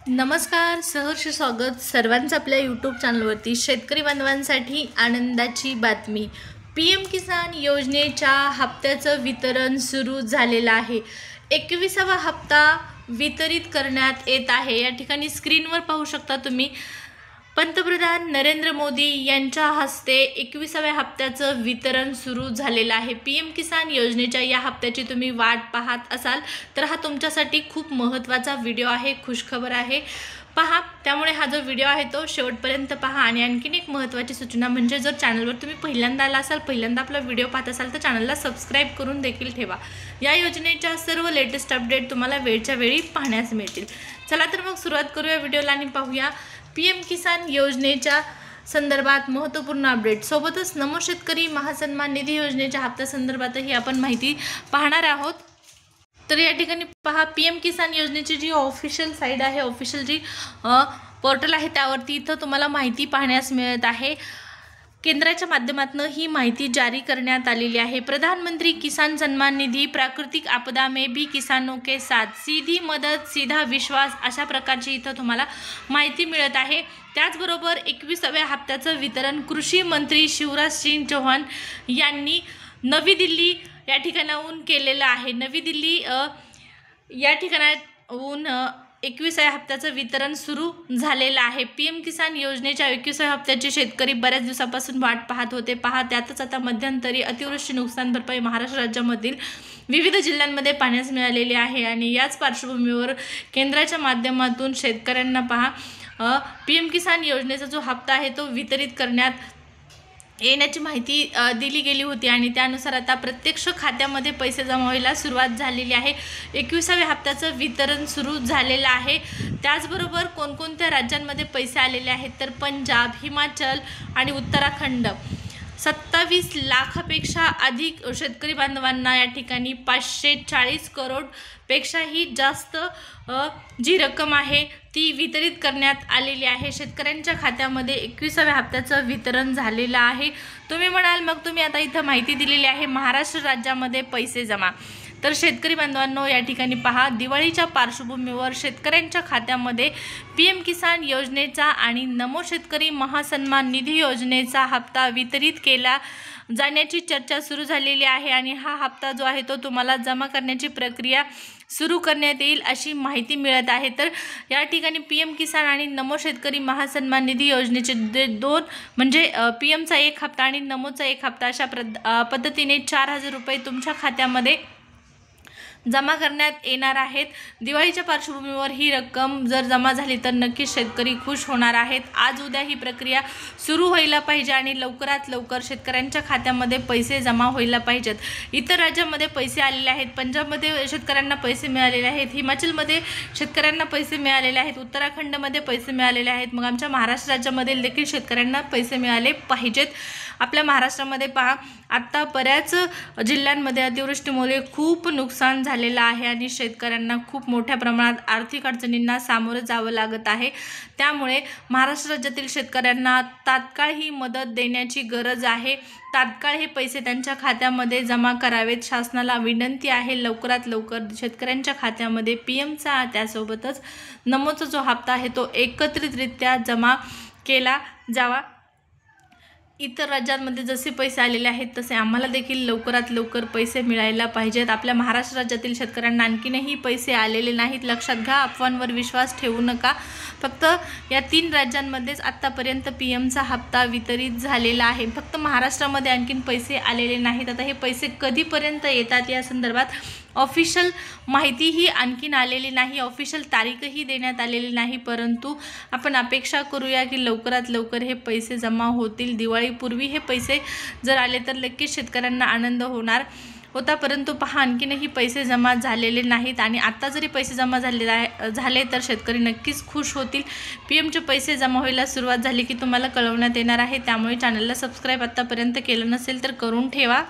नमस्कार, सहर्ष स्वागत सर्वांचं आपल्या यूट्यूब चॅनलवरती। शेतकरी बांधवांसाठी आनंदाची बातमी। पीएम किसान योजनेच्या हप्त्याचं वितरण सुरू झालेलं आहे। 21वा हप्ता वितरित करण्यात येत आहे। या ठिकाणी स्क्रीनवर पाहू शकता तुम्ही पंतप्रधान नरेंद्र मोदी यांच्या हस्ते 21व्या हप्त्याचं वितरण सुरू झालेलं आहे। पीएम किसान योजनेच्या या हप्त्याची तुम्ही वाट पाहत असाल तर हा तुमच्यासाठी खूप महत्त्वाचा व्हिडिओ आहे, खुशखबर आहे। पहा, त्यामुळे हा जो व्हिडिओ आहे तो शेवटपर्यंत पहा। आणि आणखीन एक महत्त्वाची सूचना म्हणजे जर चॅनलवर तुम्ही पहिल्यांदा आला असाल, पहिल्यांदा आपला व्हिडिओ पाहत असाल तर चॅनलला सबस्क्राइब करून देखील ठेवा। या योजनेच्या सर्व लेटेस्ट अपडेट तुम्हाला वेळच्या वेळी पाहण्यास मिळतील। चला तर मग सुरुवात करूया व्हिडिओला आणि पाहूया पीएम किसान योजनेच्या संदर्भात महत्त्वपूर्ण अपडेट। सोबतच नमो शेतकरी महासन्मान निधी योजनेच्या हप्त्या संदर्भातही आपण माहिती पाहणार आहोत। तर या ठिकाणी पहा, पीएम किसान योजनेची जी ऑफिशियल साइट आहे, ऑफिशियल जी पोर्टल आहे त्यावरती इथं तुम्हाला माहिती पाहण्यास मिळत आहे। केंद्राच्या माध्यमातून ही माहिती जारी करण्यात आलेली आहे। प्रधानमंत्री किसान सम्मान निधि प्राकृतिक आपदा में भी किसानों के साथ सीधी मदद सीधा विश्वास अशा प्रकारची इथं तुम्हाला माहिती मिळत आहे। त्याचबरोबर 21व्या हप्त्याचं वितरण कृषी मंत्री शिवराज सिंग चौहान यांनी नवी दिल्ली या ठिकाणाहून केलेलं आहे। नवी दिल्ली या ठिकाणाहून 21व्या हप्त्याचं वितरण सुरू झालेलं आहे। पीएम किसान योजनेच्या 21व्या हप्त्याचे शेतकरी बऱ्याच दिवसापासून वाट पाहत होते। पहा, त्यातच आता मध्यंतरी अतिवृष्टी नुकसान भरपाई महाराष्ट्र राज्यामधील विविध जिल्ह्यांमध्ये पाहण्यास मिळालेली आहे। आणि याच पार्श्वभूमीवर केंद्राच्या माध्यमातून शेतकऱ्यांना पहा पीएम किसान योजनेचा जो हप्ता आहे तो वितरित करण्यात येण्याची माहिती दिली गेली होती। आणि त्यानुसार आता प्रत्यक्ष खात्यामध्ये पैसे जमा व्हायला सुरुवात झालेली आहे। 21व्या हप्त्याचं वितरण सुरू झालेलं आहे। त्याचबरोबर कोणकोणत्या राज्यांमध्ये पैसे आलेले आहेत तर पंजाब, हिमाचल आणि उत्तराखंड 27 लाखापेक्षा अधिक शेतकरी बांधवांना या ठिकाणी 540 करोड पेक्षाही जास्त जी रक्कम आहे ती वितरित करण्यात आलेली आहे। शेतकऱ्यांच्या खात्यामध्ये 21व्या हप्त्याचं वितरण झालेलं आहे। तुम्ही म्हणाल मग तुम्ही आता इथं माहिती दिलेली आहे महाराष्ट्र राज्यामध्ये पैसे जमा। तर शेतकरी बांधवांनो, या ठिकाणी पहा, दिवाळीच्या पार्श्वभूमीवर शेतकऱ्यांच्या खात्यामध्ये पीएम किसान योजनेचा आणि नमो शेतकरी महासन्मान निधी योजनेचा हप्ता वितरित केला जाण्याची चर्चा सुरू झालेली आहे। आणि हा हप्ता जो आहे तो तुम्हाला जमा करण्याची प्रक्रिया सुरू करण्यात येईल अशी माहिती मिळत आहे। तर या ठिकाणी पीएम किसान आणि नमो शेतकरी महासन्मान निधी योजनेचे दोन म्हणजे पीएमचा एक हप्ता आणि नमोचा एक हप्ता अशा पद्धतीने 4000 रुपये तुमच्या खात्यामध्ये जमा करण्यात येणार आहेत। दिवाळीच्या पार्श्वभूमीवर ही रक्कम जर जमा झाली तर नक्कीच शेतकरी खुश होणार आहेत। आज उद्या ही प्रक्रिया सुरू व्हायला पाहिजे आणि लवकरात लवकर शेतकऱ्यांच्या खात्यामध्ये पैसे जमा व्हायला पाहिजेत। इतर राज्यामध्ये पैसे आलेले आहेत, पंजाबमध्ये शेतकऱ्यांना पैसे मिळालेले आहेत, हिमाचलमध्ये शेतकऱ्यांना पैसे मिळालेले आहेत, उत्तराखंडमध्ये पैसे मिळालेले आहेत। मग आमच्या महाराष्ट्र राज्यामध्ये देखील शेतकऱ्यांना पैसे मिळाले पाहिजेत। आपल्या महाराष्ट्रामध्ये पहा, आता बऱ्याच जिल्ह्यांमध्ये अतिवृष्टीमुळे खूप नुकसान झालेलं आहे आणि शेतकऱ्यांना खूप मोठ्या प्रमाणात आर्थिक अडचणींना सामोरं जावं लागत आहे। त्यामुळे महाराष्ट्र राज्यातील शेतकऱ्यांना तात्काळ ही मदत देण्याची गरज आहे। तात्काळ हे पैसे त्यांच्या खात्यामध्ये जमा करावेत। शासनाला विनंती आहे लवकरात लवकर शेतकऱ्यांच्या खात्यामध्ये पीएमचा त्यासोबतच नमोचा जो हप्ता आहे तो एकत्रितरित्या जमा केला जावा। इतर राज्यांमध्ये जसे पैसे आलेले आहेत तसे आम्हाला देखील लवकरात लवकर पैसे मिळायला पाहिजेत। आपल्या महाराष्ट्र राज्यातील शेतकऱ्यांना आणखीनही पैसे आलेले नाहीत, लक्षात घ्या। अफवांवर विश्वास ठेवू नका। फक्त या 3 राज्यांमध्येच आत्तापर्यंत पीएमचा हप्ता वितरित झालेला आहे। फक्त महाराष्ट्रामध्ये आणखीन पैसे आलेले नाहीत। आता हे पैसे कधीपर्यंत येतात या संदर्भात ऑफिशियल माहितीही आणखीन आलेली नाही, ऑफिशियल तारीखही देण्यात आलेली नाही। परंतु आपण अपेक्षा करूया की लवकरात लवकर हे पैसे जमा होतील। दिवाळीपूर्वी हे पैसे जर आले तर नक्कीच शेतकऱ्यांना आनंद होणार होता। परंतु पहा, आणखीनही पैसे जमा झालेले नाहीत आणि आता जरी पैसे जमा झाले तर शेतकरी नक्कीच खुश होतील। पीएमचे पैसे जमा व्हायला सुरुवात झाली की तुम्हाला कळवण्यात येणार आहे। त्यामुळे चॅनलला सबस्क्राईब आत्तापर्यंत केलं नसेल तर करून ठेवा।